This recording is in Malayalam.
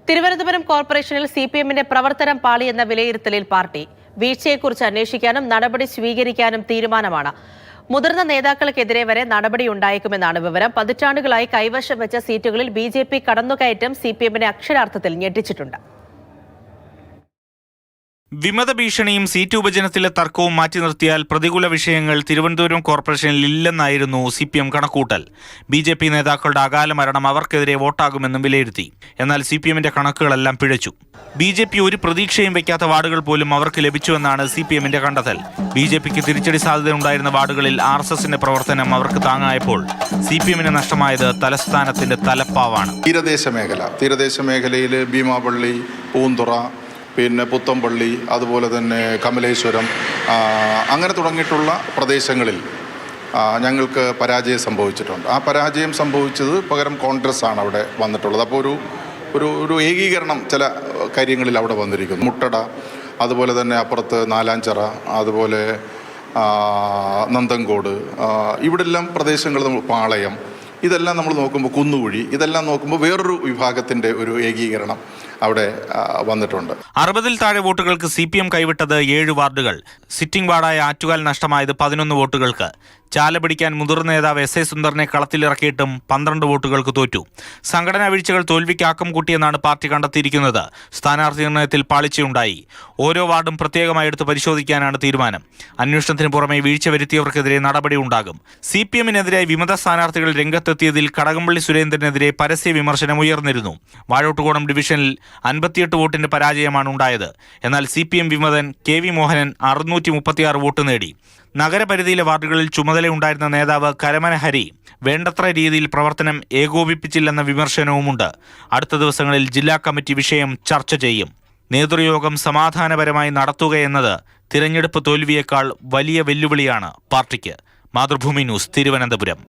തിരുവനന്തപുരം കോർപ്പറേഷനിൽ സിപിഎമ്മിന്റെ പ്രവർത്തനം പാളിയെന്ന വിലയിരുത്തലിൽ പാർട്ടി വീഴ്ചയെക്കുറിച്ച് അന്വേഷിക്കാനും നടപടി സ്വീകരിക്കാനും തീരുമാനമാണ്. മുതിർന്ന നേതാക്കൾക്കെതിരെ വരെ നടപടിയുണ്ടായേക്കുമെന്നാണ് വിവരം. പതിറ്റാണ്ടുകളായി കൈവശം വെച്ച സീറ്റുകളിൽ ബിജെപി കടന്നുകയറ്റം സിപിഎമ്മിനെ അക്ഷരാർത്ഥത്തിൽ ഞെട്ടിച്ചിട്ടുണ്ട്. വിമത ഭീഷണിയും സീറ്റ് വിഭജനത്തിലെ തർക്കവും മാറ്റി നിർത്തിയാൽ പ്രതികൂല വിഷയങ്ങൾ തിരുവനന്തപുരം കോർപ്പറേഷനിൽ ഇല്ലെന്നായിരുന്നു സിപിഎം കണക്കൂട്ടൽ. ബിജെപി നേതാക്കളുടെ അകാല മരണം അവർക്കെതിരെ വോട്ടാകുമെന്നും വിലയിരുത്തി. എന്നാൽ സിപിഎമ്മിന്റെ കണക്കുകളെല്ലാം പിഴച്ചു. ബിജെപി ഒരു പ്രതീക്ഷയും വയ്ക്കാത്ത വാർഡുകൾ പോലും അവർക്ക് ലഭിച്ചുവെന്നാണ് സിപിഎമ്മിന്റെ കണ്ടെത്തൽ. ബിജെപിക്ക് തിരിച്ചടി സാധ്യതയുണ്ടായിരുന്ന വാർഡുകളിൽ ആർഎസ്എസിന്റെ പ്രവർത്തനം അവർക്ക് താങ്ങായപ്പോൾ സിപിഎമ്മിന് നഷ്ടമായത് തലസ്ഥാനത്തിന്റെ തലപ്പാവാണ്. തീരദേശ മേഖലയിൽ ഭീമാപള്ളി, പൂന്തുറ, പിന്നെ പുത്തമ്പള്ളി, അതുപോലെ തന്നെ കമലേശ്വരം, അങ്ങനെ തുടങ്ങിയിട്ടുള്ള പ്രദേശങ്ങളിൽ ഞങ്ങൾക്ക് പരാജയം സംഭവിച്ചിട്ടുണ്ട്. ആ പരാജയം സംഭവിച്ചത് പകരം കോൺഗ്രസ് ആണ് അവിടെ വന്നിട്ടുള്ളത്. അപ്പോൾ ഒരു ഏകീകരണം ചില കാര്യങ്ങളിൽ അവിടെ വന്നിരിക്കുന്നു. മുട്ടട, അതുപോലെ തന്നെ അപ്പുറത്ത് നാലാഞ്ചിറ, അതുപോലെ നന്തൻകോട്, ഇവിടെല്ലാം പ്രദേശങ്ങൾ, പാളയം, ഇതെല്ലാം നമ്മൾ നോക്കുമ്പോൾ കുന്നുകുഴി, ഇതെല്ലാം നോക്കുമ്പോൾ വേറൊരു വിഭാഗത്തിൻ്റെ ഒരു ഏകീകരണം അവിടെ വന്നിട്ടുണ്ട്. 60-ൽ താഴെ വോട്ടുകൾക്ക് സിപിഎം കൈവിട്ടത് 7 വാർഡുകൾ. സിറ്റിംഗ് വാർഡായ ആറ്റുകാൽ നഷ്ടമായത് 11 വോട്ടുകൾക്ക്. ചാല പിടിക്കാൻ മുതിർന്ന നേതാവ് എസ് എ സുന്ദറിനെ കളത്തിലിറക്കിയിട്ടും 12 വോട്ടുകൾക്ക് തോറ്റു. സംഘടനാ വീഴ്ചകൾ തോൽവിക്ക് ആക്കം കൂട്ടിയെന്നാണ് പാർട്ടി കണ്ടെത്തിയിരിക്കുന്നത്. സ്ഥാനാർത്ഥി നിർണയത്തിൽ പാളിച്ചയുണ്ടായി. ഓരോ വാർഡും പ്രത്യേകമായി എടുത്ത് പരിശോധിക്കാനാണ് തീരുമാനം. അന്വേഷണത്തിന് പുറമെ വീഴ്ച വരുത്തിയവർക്കെതിരെ നടപടി ഉണ്ടാകും. സിപിഎമ്മിനെതിരായി വിമത സ്ഥാനാർത്ഥികൾ രംഗത്തെത്തിയതിൽ കടകംപള്ളി സുരേന്ദ്രനെതിരെ പരസ്യ വിമർശനം ഉയർന്നിരുന്നു. വാഴോട്ടുകോണം ഡിവിഷനിൽ 58 വോട്ടിന്റെ പരാജയമാണ് ഉണ്ടായത്. എന്നാൽ സിപിഎം വിമതൻ കെ വി മോഹനൻ 636 വോട്ട് നേടി. നഗരപരിധിയിലെ വാർഡുകളിൽ ചുമതലയുണ്ടായിരുന്ന നേതാവ് കരമന ഹരി വേണ്ടത്ര രീതിയിൽ പ്രവർത്തനം ഏകോപിപ്പിച്ചില്ലെന്ന വിമർശനവുമുണ്ട്. അടുത്ത ദിവസങ്ങളിൽ ജില്ലാ കമ്മിറ്റി വിഷയം ചർച്ച ചെയ്യും. നേതൃയോഗം സമാധാനപരമായി നടത്തുകയെന്നത് തിരഞ്ഞെടുപ്പ് തോൽവിയേക്കാൾ വലിയ വെല്ലുവിളിയാണ് പാർട്ടിക്ക്. മാതൃഭൂമി ന്യൂസ്, തിരുവനന്തപുരം.